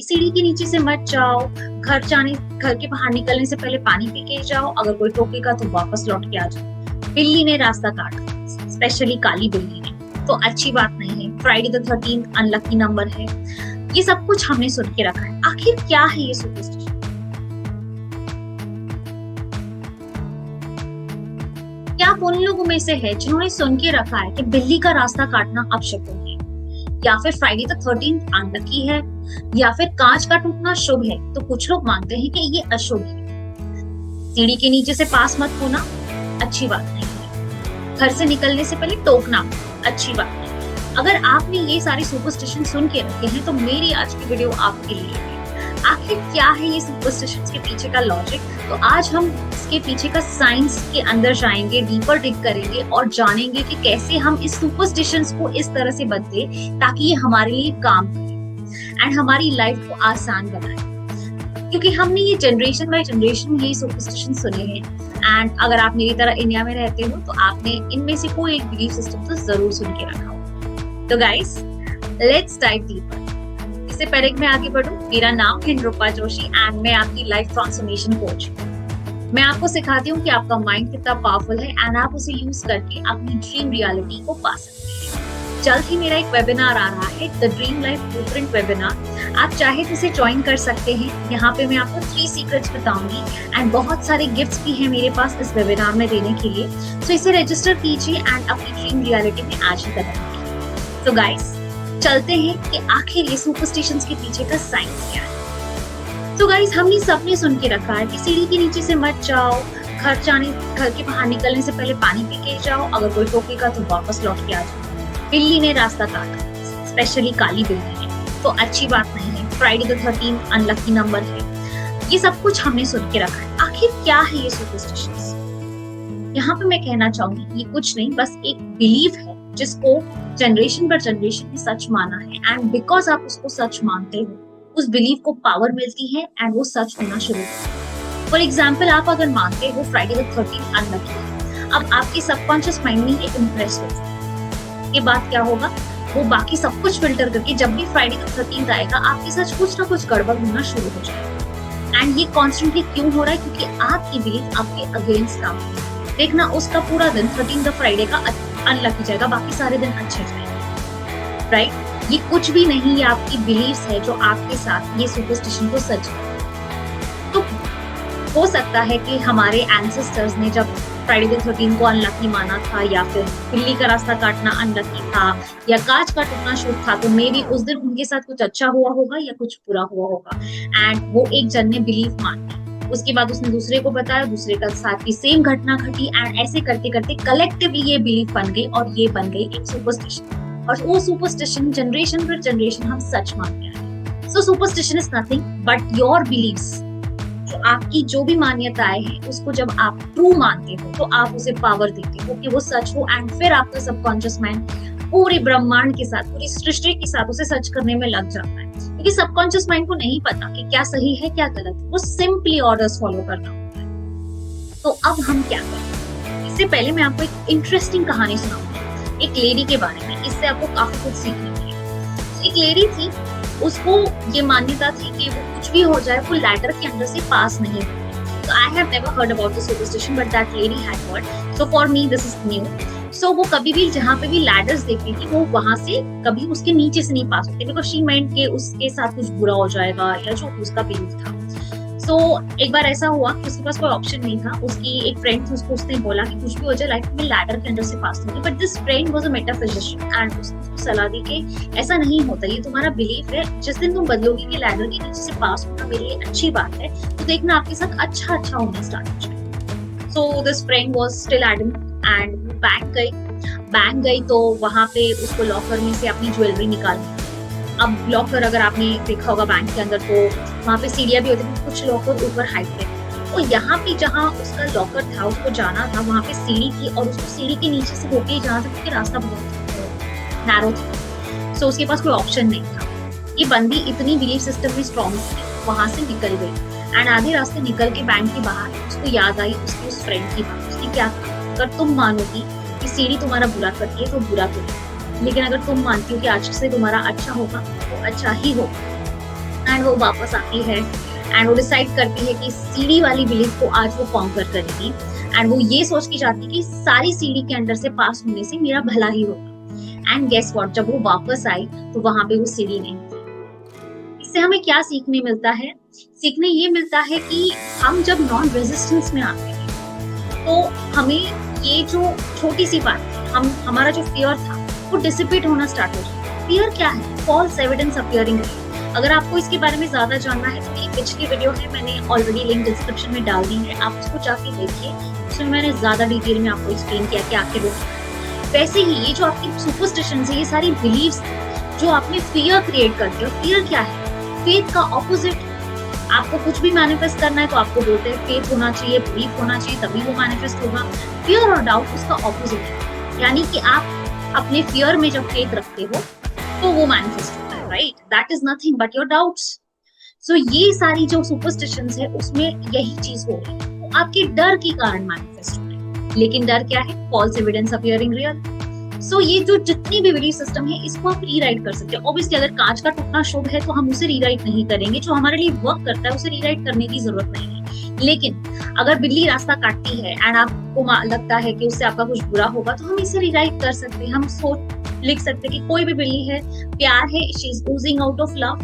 सीढ़ी के नीचे से मत जाओ, घर के बाहर निकलने से पहले पानी पी के जाओ, अगर कोई टोकेगा तो वापस लौट के आ जाओ। बिल्ली ने रास्ता काटा, स्पेशली काली बिल्ली ने, तो अच्छी बात नहीं है। Friday the 13th unlucky number है। ये सब कुछ हमने सुन के रखा है। आखिर क्या है ये सुपरस्टिशन? क्या आप उन लोगों में से है जिन्होंने सुन के रखा है कि बिल्ली का रास्ता काटना अपशकुन है, या फिर फ्राइडे द 13th अनलकी है, या फिर कांच का टूटना शुभ है? तो कुछ लोग मानते हैं कि ये अशुभ है। सीढ़ी के नीचे से पास मत होना, अच्छी बात नहीं है। घर से निकलने से पहले टोकना, अच्छी बात नहीं। अगर आपने ये सारे सुपरस्टिशन सुन के रखे हैं तो मेरी आज की वीडियो आपके लिए है। आखिर क्या है ये सुपरस्टिशंस के पीछे का लॉजिक? तो आज हम इसके पीछे का साइंस के अंदर जाएंगे, डीपर डिग करेंगे और जानेंगे कि कैसे हम इस सुपरस्टिशंस को इस तरह से बदले ताकि ये हमारे लिए काम करे एंड हमारी लाइफ को आसान बनाए। क्योंकि हमने ये जनरेशन बाय जनरेशन ये सुपरस्टिशन सुने हैं एंड अगर आप मेरी तरह इंडिया में रहते हो तो आपने इनमें से कोई एक बिलीफ सिस्टम तो जरूर सुन के रखा हो। तो गाइस, लेट्स डाइव डीपर। इससे पहले मैं आगे बढ़ूं, मेरा नाम है निरूपा जोशी एंड मैं आपकी लाइफ ट्रांसफॉर्मेशन कोच हूं। मैं आपको सिखाती हूँ कि आपका माइंड कितना पावरफुल है एंड आप उसे यूज करके अपनी ड्रीम रियलिटी को पा सकते हैं। जल्द ही मेरा एक वेबिनार आ रहा है, the dream life blueprint webinar. आप चाहे तो इसे ज्वाइन कर सकते हैं। यहाँ पे मैं आपको 3 सीक्रेट्स बताऊंगी एंड बहुत सारे गिफ्ट्स भी हैं मेरे पास इस वेबिनार में देने के लिए। तो इसे रजिस्टर कीजिए एंड अपनी ड्रीम रियलिटी में आज ही कदम रखिए। तो गाइस, चलते हैं कि आखिर ये सुपरस्टिशंस के पीछे का साइंस क्या है। तो गाइस, हमने सबने सुन के रखा है कि सीढ़ी के नीचे से मत जाओ, घर के बाहर निकलने से पहले पानी पी के जाओ, अगर कोई टोकेगा तो वापस लौट के आ जाओ। बिल्ली ने रास्ता काटा, स्पेशली काली बिल्ली ने, तो अच्छी बात नहीं है। Friday the 13th unlucky number है। ये सब कुछ हमने सुन के रखा है। आखिर क्या है ये सुपरस्टिशंस? यहाँ पे मैं कहना चाहूंगी, ये कुछ नहीं, बस एक बिलीफ है जिसको जनरेशन पर जनरेशन ने सच माना है एंड बिकॉज आप उसको सच मानते हो, उस बिलीफ को पावर मिलती है एंड वो सच होना शुरू होता है। फॉर एग्जाम्पल, आप अगर मानते हो फ्राइडे द 13th अनलकी है, अब आपके सबकॉन्शियस माइंड में ये इम्प्रेस होता है। के बाद क्या होगा, वो बाकी सब कुछ फिल्टर करके जब भी फ्राइडे द 13th आएगा, आपके साथ कुछ ना कुछ गड़बड़ होना शुरू हो जाएगा। एंड ये कॉन्स्टेंटली क्यों हो रहा है? क्योंकि आपकी बिलीफ आपके अगेंस्ट काम है। देखना, उसका पूरा दिन 13th फ्राइडे का अनलकी जाएगा, बाकी सारे दिन अच्छे जाएंगे, राइट? ये कुछ भी नहीं, ये आपकी बिलीफ्स है जो आपके साथ ये सुपरस्टिशन को सच है। तो हो सकता है कि हमारे एंसेस्टर्स ने जब फ्राइडे द 13th को अनलकी माना था, या फिर बिल्ली का रास्ता काटना अनलकी था, या कांच का टूटना शुभ था, तो मे बी उस दिन उनके साथ कुछ अच्छा हुआ होगा या कुछ बुरा हुआ होगा एंड वो एक जन ने बिलीफ मानी। उसके बाद उसने दूसरे को बताया, दूसरे का साथ भी सेम घटना घटी एंड ऐसे करते करते कलेक्टिवली ये बिलीफ बन गई और ये बन गई एक सुपरस्टिशन। और वो सुपरस्टिशन जनरेशन पर जनरेशन हम सच मानते हैं। So superstition is nothing but your beliefs. जो आपकी जो भी मान्यताएं हैं, उसको जब आप ट्रू मानते हो तो आप उसे पावर देते हो कि वो सच हो एंड फिर आपका सबकॉन्शियस माइंड पूरे ब्रह्मांड के साथ, पूरी सृष्टि के साथ उसे सच करने में लग जाता है। क्योंकि सबकॉन्शियस माइंड को नहीं पता कि क्या सही है क्या गलत है, वो सिंपली ऑर्डर्स फॉलो करना होता है। तो अब हम क्या करें? इससे पहले मैं आपको एक इंटरेस्टिंग कहानी सुनाऊंगी एक लेडी के बारे में। इससे आपको काफी कुछ सीखने मिलेगा। एक लेडी थी, उसको ये मान्यता थी कि वो कुछ भी हो जाए, वो लैडर के अंदर से पास नहीं होगी। So I have never heard about this superstition, but that lady had heard. So for me this is new. So वो कभी भी जहाँ पे भी लैडर्स देखती थी, वो वहां से कभी उसके नीचे से नहीं पास होती, बिकॉज शी माइंड के उसके साथ कुछ बुरा हो जाएगा या जो उसका बिलीफ था। सो एक बार ऐसा हुआ कि उसके पास कोई ऑप्शन नहीं था। उसकी एक फ्रेंड थी, उसको उसने बोला कि कुछ भी हो जाए लाइफ में लैडर के अंदर से पास होगी, but this friend was a metaphysician and उसने उसको सलाह दी कि ऐसा नहीं होता, ये तुम्हारा बिलीफ है। जिस दिन तुम बदलोगी कि लैडर के नीचे से पास होना मेरे लिए अच्छी बात है, तो देखना आपके साथ अच्छा होना स्टार्ट हो जाए। So this friend was still adamant and bank गई तो वहां पे उसको लॉकर में से अपनी ज्वेलरी निकालनी। अब लॉकर अगर आपने देखा होगा बैंक के अंदर, तो वहाँ पे सीढ़ियां भी होती थी, कुछ लॉकर ऊपर हाइट पे। तो यहाँ पे जहाँ उसका लॉकर था, उसको जाना था, वहाँ पे सीढ़ी थी और उसको सीढ़ी के नीचे से होके ही जाना था क्योंकि रास्ता बहुत नैरो था। सो उसके पास कोई ऑप्शन नहीं था। ये बंदी इतनी बिलीफ सिस्टम में स्ट्रॉन्ग थी, वहां से निकल गई एंड आधे रास्ते निकल के बैंक के बाहर उसको याद आई उसकी उस फ्रेंड की बात। उसने क्या कहा, अगर तुम मानोगी कि सीढ़ी तुम्हारा बुरा करती है तो बुरा करो, लेकिन अगर तुम मानती हो कि आज से तुम्हारा अच्छा होगा तो अच्छा ही होगा। एंड वो वापस आती है एंड वो डिसाइड करती है कि सीढ़ी वाली बिलीफ को आज वो कॉन्कर करेगी एंड वो ये सोच के जाती है कि सारी सीढ़ी के अंदर से पास होने से मेरा भला ही होगा। एंड गेस व्हाट, जब वो वापस आई तो वहां पे वो सीढ़ी नहीं थी। इससे हमें क्या सीखने मिलता है? सीखने ये मिलता है कि हम जब नॉन रेजिस्टेंस में आते हैं तो हमें ये जो छोटी सी बात है, हमारा जो फियर था वो डिसिपेट होना स्टार्ट हो जाता है। फियर क्या है? False evidence appearing. अगर आपको इसके बारे में ज्यादा जानना है तो मेरी पिछली वीडियो है, मैंने ऑलरेडी लिंक डिस्क्रिप्शन में डाल दी है, आप उसको जाके देखिए। उसमें मैंने ज्यादा डिटेल में आपको एक्सप्लेन किया कि आखिर वो। वैसे ही ये जो आपकी सुपरस्टिशंस है, ये सारी बिलीव्स जो आपने फियर क्रिएट करते हो। फियर क्या है? फेथ का ऑपोजिट। आपको कुछ भी मैनिफेस्ट करना है तो आपको बोलते हैं फेथ होना चाहिए, बिलीफ होना चाहिए, तभी वो मैनिफेस्ट होगा। फियर और डाउट उसका ऑपोजिट है, यानी कि आप अपने फियर में जब फेथ रखते हो तो वो मैनिफेस्ट होता है, right? That is nothing but your doubts. So ये सारी जो सुपरस्टिशंस है उसमें यही चीज हो रही है, वो आपके डर के कारण मैनिफेस्ट हो रही है। लेकिन डर क्या है? False evidence appearing real. So ये जो जितनी भी बिलीफ सिस्टम है इसको आप रीराइट कर सकते हैं। ऑब्वियसली अगर कांच का टूटना शुभ है तो हम उसे रीराइट नहीं करेंगे, जो हमारे लिए वर्क करता है उसे रीराइट करने की जरूरत नहीं है। लेकिन अगर बिल्ली रास्ता काटती है एंड आपको लगता है कि उससे आपका कुछ बुरा होगा तो हम इसे रीराइट कर सकते हैं। हम लिख सकते हैं कि कोई भी बिल्ली है, प्यार है, she is Ojing out of love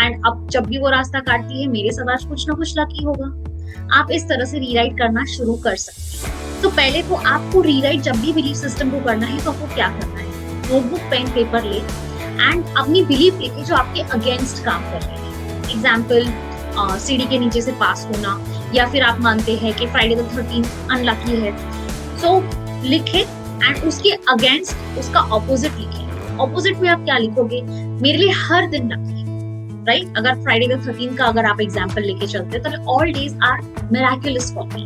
and अब जब भी वो रास्ता काटती है मेरे साथ आज कुछ ना कुछ लकी होगा। आप इस तरह से रीराइट करना शुरू कर सकते हैं। तो पहले तो आपको रीराइट जब भी बिलीफ सिस्टम को करना है तो आपको क्या करना है? नोटबुक पेन पेपर ले एंड अपनी बिलीफ लिखे जो आपके अगेंस्ट काम कर रहे हैं। एग्जाम्पल, सीढ़ी के नीचे से पास होना, या फिर आप मानते हैं कि फ्राइडे द 13th अनलकी है, तो लिखे एंड उसके अगेंस्ट उसका ऑपोजिट लिखे। ऑपोजिट में आप क्या लिखोगे? मेरे लिए हर दिन लकी है, राइट? अगर फ्राइडे द 13th का अगर आप एग्जाम्पल लेके चलते हैं तो all days are miraculous for me,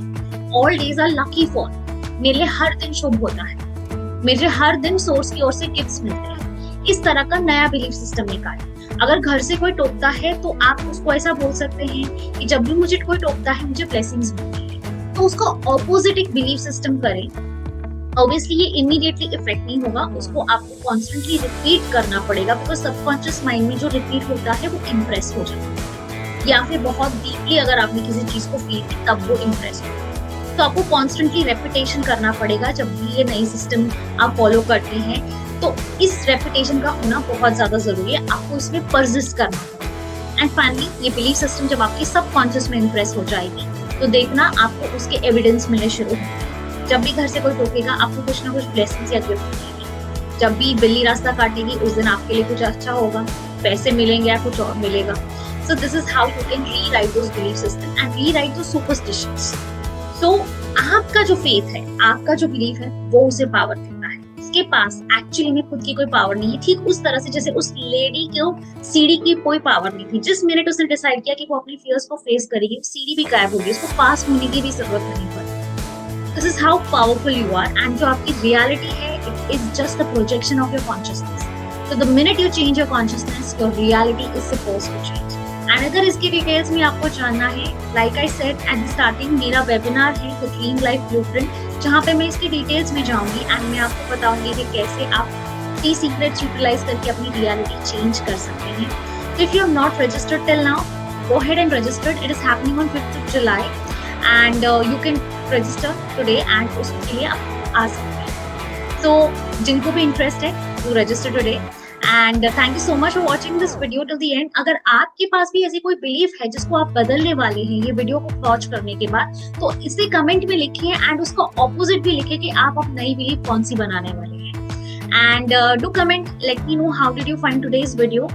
all days are lucky for. मेरे लिए हर दिन शुभ होता है, मुझे हर दिन सोर्स की ओर से गिफ्ट्स मिलते हैं। इस तरह का नया बिलीफ सिस्टम निकालें। अगर घर से कोई टोकता है तो आप उसको ऐसा बोल सकते हैं कि जब भी मुझे कोई टोकता है मुझे ब्लेसिंग्स मिलती है। तो उसका ऑपोजिट एक बिलीफ सिस्टम करें। ऑब्वियसली ये इमीडिएटली इफेक्ट नहीं होगा, उसको आपको कॉन्स्टेंटली रिपीट करना पड़ेगा, बिकॉज सबकॉन्शियस माइंड में जो रिपीट होता है वो इम्प्रेस हो जाता है, या फिर बहुत डीपली अगर आपने किसी चीज को फील की तब वो इम्प्रेस होता है। तो आपको कॉन्स्टेंटली रेपिटेशन करना पड़ेगा जब भी ये नई सिस्टम आप फॉलो करते हैं। तो इस रेपिटेशन का होना बहुत ज्यादा जरूरी है, आपको इसमें परसिस्ट करना होगा। एंड फाइनली ये बिलीफ सिस्टम जब आपके सबकॉन्शियस में इम्प्रेस हो जाएगी तो देखना आपको उसके एविडेंस मिलने शुरू होंगे। जब भी घर से कोई टोकेगा आपको कुछ ना कुछ ब्लेसिंग्स या गिफ्ट मिलेगी। जब भी बिल्ली रास्ता काटेगी उस दिन आपके लिए कुछ अच्छा होगा, पैसे मिलेंगे या कुछ और मिलेगा। So this is how you can rewrite those belief system and rewrite those superstitions. तो आपका जो फेथ है, आपका जो बिलीफ है वो उसे पावर देता है। उसके पास एक्चुअली में खुद की कोई पावर नहीं है। ठीक उस तरह से जैसे उस लेडी को सीढ़ी की कोई पावर नहीं थी, जिस मिनट उसने डिसाइड किया कि वो अपनी फियर्स को फेस करेगी सीढ़ी भी गायब होगी, उसको पास होने की भी जरूरत नहीं पड़ी। This is how powerful you are and जो आपकी रियलिटी है it is just the projection of your consciousness. So the minute you change your consciousness, your reality is supposed to change. And अगर इसकी डिटेल्स में आपको जानना है, like I said at the starting, मेरा वेबिनार है The Clean Life Blueprint, जहाँ पे मैं इसकी डिटेल्स में जाऊंगी एंड मैं आपको बताऊंगी कि कैसे आप 3 सीक्रेट्स यूटिलाइज करके अपनी रियलिटी चेंज कर सकते हैं। So if you have not registered till now, go ahead and register. It is happening on 5th of July and you can register today and उसके लिए आप आ सकते हैं। So जिनको भी इंटरेस्ट है to register today and thank you so much for watching this video till the end. अगर आपके पास भी ऐसी कोई बिलीफ है जिसको आप बदलने वाले हैं ये वीडियो को वॉच करने के बाद, तो इसे कमेंट में लिखिए एंड उसका ऑपोजिट भी लिखिए कि आप अब नई बिलीफ कौन सी बनाने वाले हैं। And do comment, let me know how did you find today's video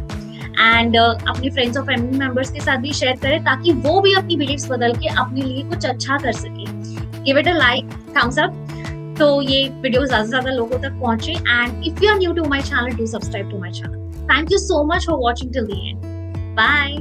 and अपने फ्रेंड्स और फैमिली मेंबर्स के साथ भी शेयर करें ताकि वो भी अपनी बिलीफ्स बदल के अपने लिए कुछ अच्छा कर सके। Give it a like, thumbs up, तो ये वीडियो ज्यादा से ज्यादा लोगों तक पहुंचे। And if you are new to my channel, do subscribe to my channel. Thank you so much for watching till the end. Bye.